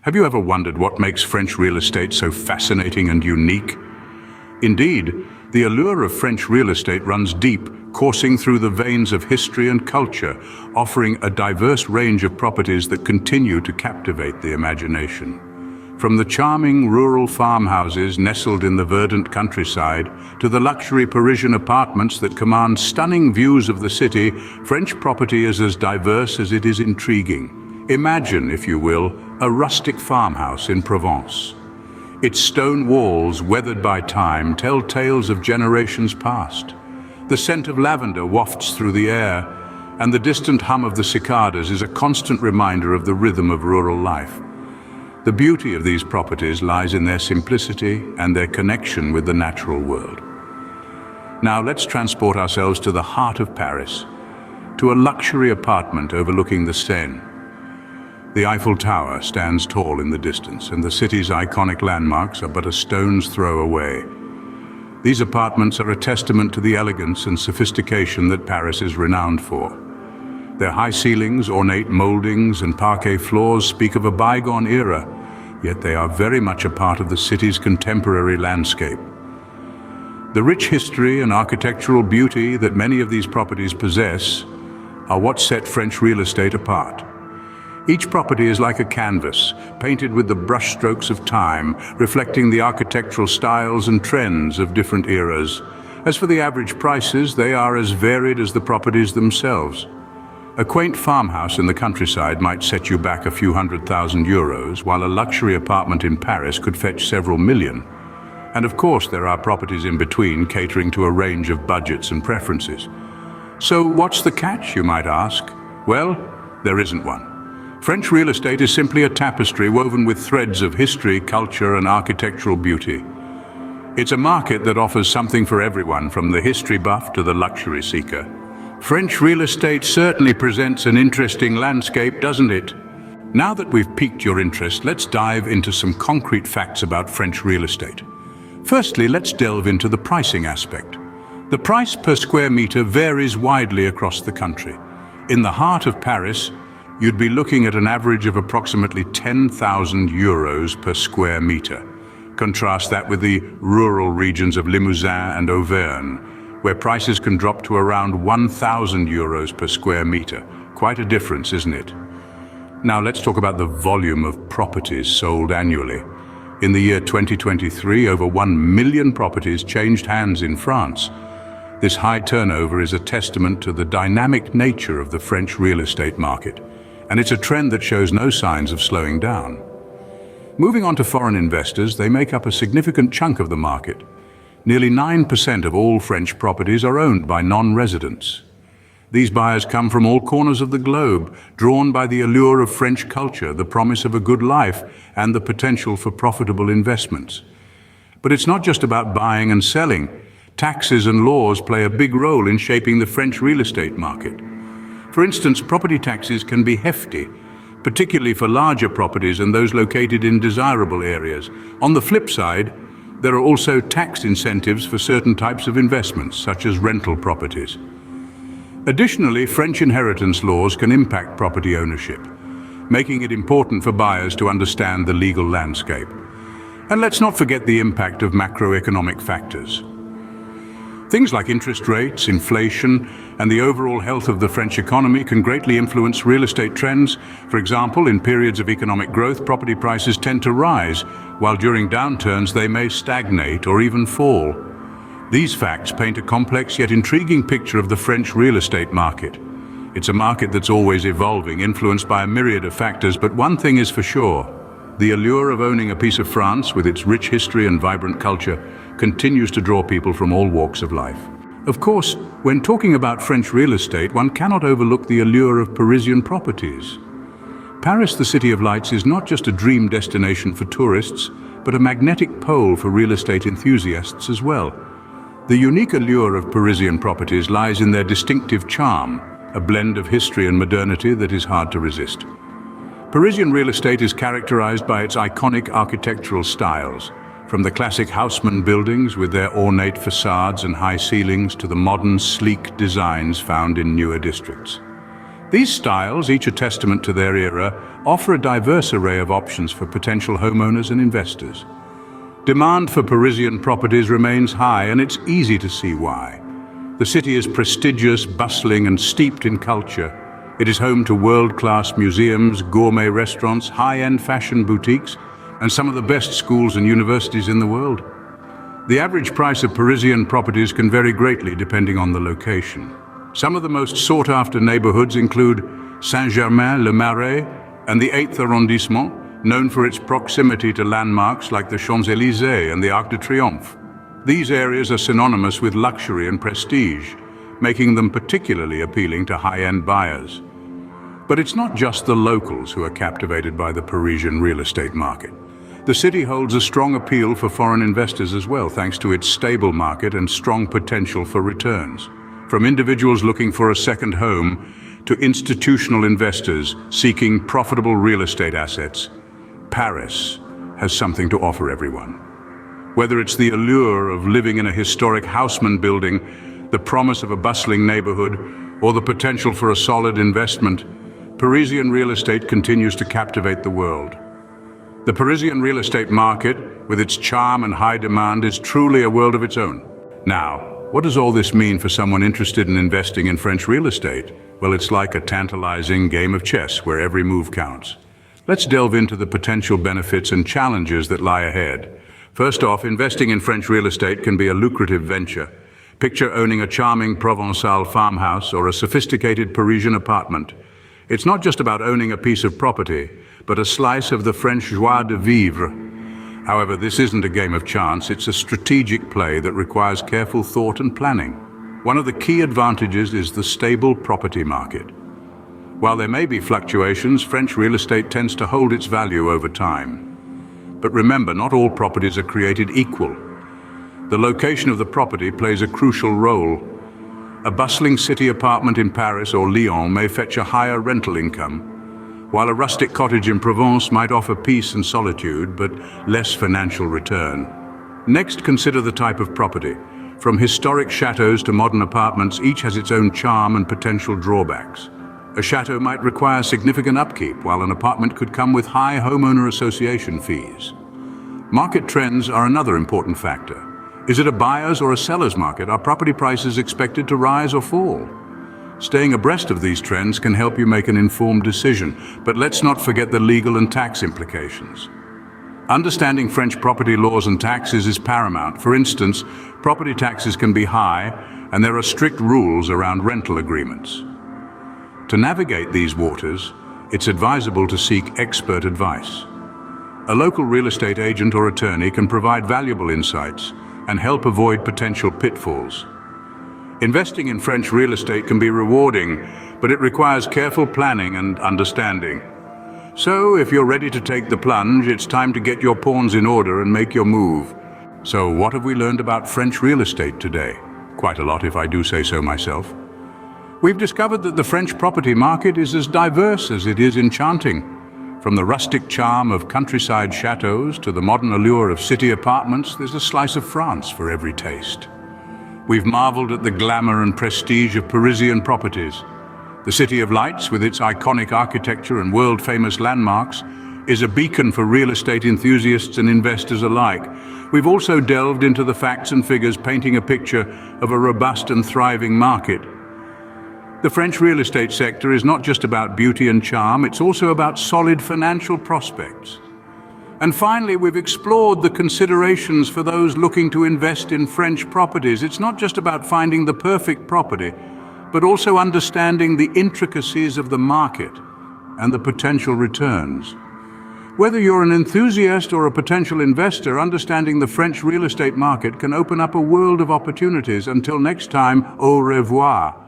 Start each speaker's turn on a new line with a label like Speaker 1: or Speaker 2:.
Speaker 1: Have you ever wondered what makes French real estate so fascinating and unique? Indeed, the allure of French real estate runs deep, coursing through the veins of history and culture, offering a diverse range of properties that continue to captivate the imagination. From the charming rural farmhouses nestled in the verdant countryside to the luxury Parisian apartments that command stunning views of the city, French property is as diverse as it is intriguing. Imagine, if you will, a rustic farmhouse in Provence. Its stone walls, weathered by time, tell tales of generations past. The scent of lavender wafts through the air, and the distant hum of the cicadas is a constant reminder of the rhythm of rural life. The beauty of these properties lies in their simplicity and their connection with the natural world. Now let's transport ourselves to the heart of Paris, to a luxury apartment overlooking the Seine. The Eiffel Tower stands tall in the distance, and the city's iconic landmarks are but a stone's throw away. These apartments are a testament to the elegance and sophistication that Paris is renowned for. Their high ceilings, ornate moldings, and parquet floors speak of a bygone era, yet they are very much a part of the city's contemporary landscape. The rich history and architectural beauty that many of these properties possess are what set French real estate apart. Each property is like a canvas, painted with the brushstrokes of time, reflecting the architectural styles and trends of different eras. As for the average prices, they are as varied as the properties themselves. A quaint farmhouse in the countryside might set you back a few €100,000, while a luxury apartment in Paris could fetch several million. And of course, there are properties in between, catering to a range of budgets and preferences. So what's the catch, you might ask? Well, there isn't one. French real estate is simply a tapestry woven with threads of history, culture, and architectural beauty. It's a market that offers something for everyone, from the history buff to the luxury seeker. French real estate certainly presents an interesting landscape, doesn't it? Now that we've piqued your interest, let's dive into some concrete facts about French real estate. Firstly, let's delve into the pricing aspect. The price per square meter varies widely across the country. In the heart of Paris, you'd be looking at an average of approximately €10,000 per square meter. Contrast that with the rural regions of Limousin and Auvergne, where prices can drop to around €1,000 per square meter. Quite a difference, isn't it? Now let's talk about the volume of properties sold annually. In the year 2023, over 1 million properties changed hands in France. This high turnover is a testament to the dynamic nature of the French real estate market, and it's a trend that shows no signs of slowing down. Moving on to foreign investors, they make up a significant chunk of the market. Nearly 9% of all French properties are owned by non-residents. These buyers come from all corners of the globe, drawn by the allure of French culture, the promise of a good life, and the potential for profitable investments. But it's not just about buying and selling. Taxes and laws play a big role in shaping the French real estate market. For instance, property taxes can be hefty, particularly for larger properties and those located in desirable areas. On the flip side, there are also tax incentives for certain types of investments, such as rental properties. Additionally, French inheritance laws can impact property ownership, making it important for buyers to understand the legal landscape. And let's not forget the impact of macroeconomic factors. Things like interest rates, inflation, and the overall health of the French economy can greatly influence real estate trends. For example, in periods of economic growth, property prices tend to rise, while during downturns they may stagnate or even fall. These facts paint a complex yet intriguing picture of the French real estate market. It's a market that's always evolving, influenced by a myriad of factors, but one thing is for sure: the allure of owning a piece of France, with its rich history and vibrant culture, continues to draw people from all walks of life. Of course, when talking about French real estate, one cannot overlook the allure of Parisian properties. Paris, the City of Lights, is not just a dream destination for tourists, but a magnetic pole for real estate enthusiasts as well. The unique allure of Parisian properties lies in their distinctive charm, a blend of history and modernity that is hard to resist. Parisian real estate is characterized by its iconic architectural styles, from the classic Haussmann buildings with their ornate facades and high ceilings to the modern, sleek designs found in newer districts. These styles, each a testament to their era, offer a diverse array of options for potential homeowners and investors. Demand for Parisian properties remains high, and it's easy to see why. The city is prestigious, bustling, and steeped in culture. It is home to world-class museums, gourmet restaurants, high-end fashion boutiques, and some of the best schools and universities in the world. The average price of Parisian properties can vary greatly depending on the location. Some of the most sought-after neighborhoods include Saint-Germain-le-Marais and the 8th arrondissement, known for its proximity to landmarks like the Champs-Élysées and the Arc de Triomphe. These areas are synonymous with luxury and prestige, making them particularly appealing to high-end buyers. But it's not just the locals who are captivated by the Parisian real estate market. The city holds a strong appeal for foreign investors as well, thanks to its stable market and strong potential for returns. From individuals looking for a second home to institutional investors seeking profitable real estate assets, Paris has something to offer everyone. Whether it's the allure of living in a historic Haussmann building, the promise of a bustling neighborhood, or the potential for a solid investment, Parisian real estate continues to captivate the world. The Parisian real estate market, with its charm and high demand, is truly a world of its own. Now, what does all this mean for someone interested in investing in French real estate? Well, it's like a tantalizing game of chess where every move counts. Let's delve into the potential benefits and challenges that lie ahead. First off, investing in French real estate can be a lucrative venture. Picture owning a charming Provençal farmhouse or a sophisticated Parisian apartment. It's not just about owning a piece of property, but a slice of the French joie de vivre. However, this isn't a game of chance, it's a strategic play that requires careful thought and planning. One of the key advantages is the stable property market. While there may be fluctuations, French real estate tends to hold its value over time. But remember, not all properties are created equal. The location of the property plays a crucial role. A bustling city apartment in Paris or Lyon may fetch a higher rental income, while a rustic cottage in Provence might offer peace and solitude, but less financial return. Next, consider the type of property. From historic chateaus to modern apartments, each has its own charm and potential drawbacks. A chateau might require significant upkeep, while an apartment could come with high homeowner association fees. Market trends are another important factor. Is it a buyer's or a seller's market? Are property prices expected to rise or fall? Staying abreast of these trends can help you make an informed decision, but let's not forget the legal and tax implications. Understanding French property laws and taxes is paramount. For instance, property taxes can be high, and there are strict rules around rental agreements. To navigate these waters, it's advisable to seek expert advice. A local real estate agent or attorney can provide valuable insights and help avoid potential pitfalls. Investing in French real estate can be rewarding, but it requires careful planning and understanding. So, if you're ready to take the plunge, it's time to get your pawns in order and make your move. So, what have we learned about French real estate today? Quite a lot, if I do say so myself. We've discovered that the French property market is as diverse as it is enchanting. From the rustic charm of countryside chateaus to the modern allure of city apartments, there's a slice of France for every taste. We've marveled at the glamour and prestige of Parisian properties. The City of Lights, with its iconic architecture and world-famous landmarks, is a beacon for real estate enthusiasts and investors alike. We've also delved into the facts and figures, painting a picture of a robust and thriving market. The French real estate sector is not just about beauty and charm, it's also about solid financial prospects. And finally, we've explored the considerations for those looking to invest in French properties. It's not just about finding the perfect property, but also understanding the intricacies of the market and the potential returns. Whether you're an enthusiast or a potential investor, understanding the French real estate market can open up a world of opportunities. Until next time, au revoir.